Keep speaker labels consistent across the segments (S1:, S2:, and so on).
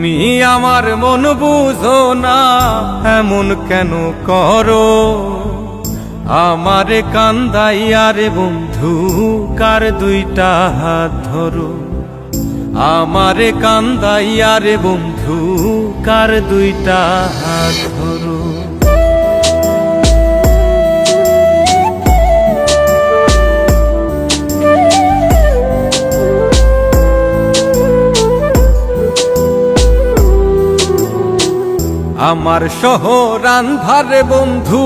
S1: তুমি আমার মন বুঝো না, এমন কেন করো? আমারে কান্দাইয়া রে বন্ধু, কার দুইটা হাত ধরো। আমারে কান্দাইয়া রে বন্ধু, কার দুইটা হাত ধরো। আমার শহর আন্ধারে বন্ধু,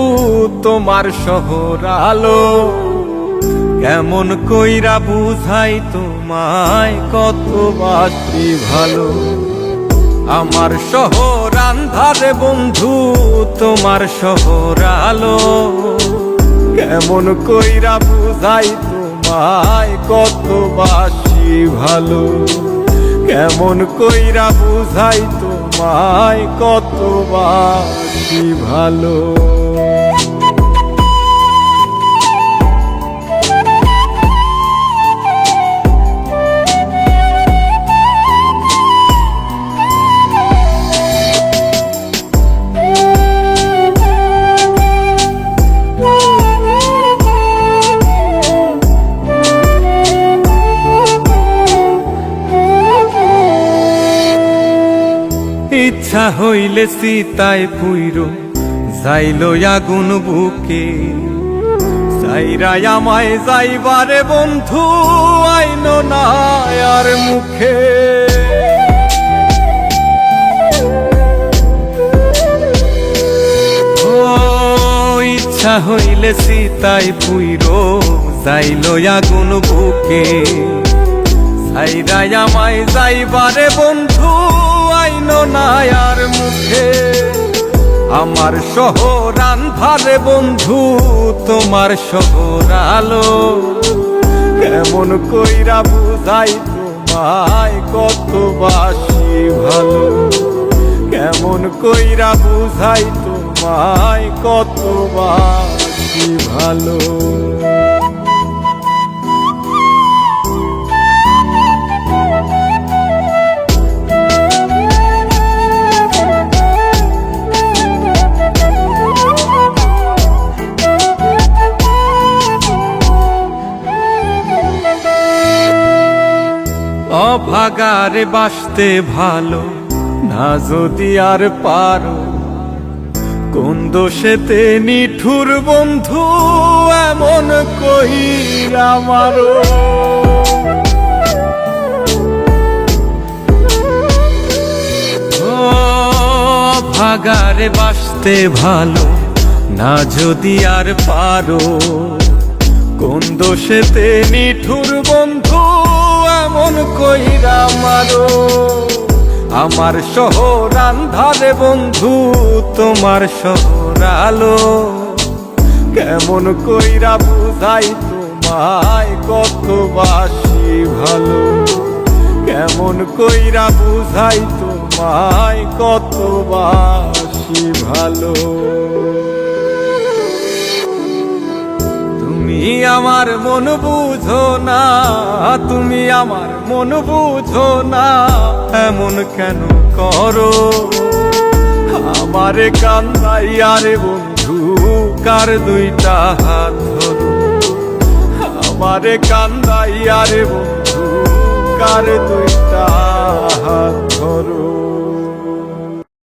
S1: তোমার শহর আলো। কেমন কইরা বুঝাই তোমায়, কত বাসি ভালো। আমার শহর আন্ধারে বন্ধু, তোমার শহর আলো। কেমন কইরা বুঝাই তোমায়, কত বাসি ভালো। কেমন কইরা বুঝাই তোমায়, কত বাসি ভালো। ইচ্ছা হইলে সীতায় পুইরো যাইলো আগুন বুকে। যাইরাই আমায় যাইবারে বন্ধু, আইনো না আর মুখে। ও ইচ্ছা হইলে সীতায় পুইরো যাইলো আগুন বুকে। যাইরাই আমায় যাইবারে বন্ধু, আইনো না আর মুখে। আমার শহর আন্ধারে বন্ধু, তোমার শহর আলো। কেমন কইরা বুঝাই তোমায়, কত বাসি ভালো। কেমন কইরা বুঝাই তোমায়, কত বাসি ভালো। অভাগারে বাসতে ভালো না যদি আর পারো। কোন দোষেতে নিঠুর বন্ধু, এমন কইরা মারো। অভাগারে বাসতে ভালো না যদি আর পারো। কোন দোষেতে নিঠুর বন্ধু, এমন কইরা মারো। আমার শহর আন্ধারে বন্ধু, তোমার শহর আলো। কেমন কইরা বুঝাই তোমায়, কত বাসি ভালো। কেমন কইরা বুঝাই তোমায়, কত বাসি ভালো। তুমি আমার মন বুঝো না, তুমি আমার মন বুঝো না, এমন কেন করো? আমারে কান্দাইয়া রে বন্ধু, কার দুইটা হাত ধরো। আমারে কান্দাইয়া রে বন্ধু, কার দুইটা হাত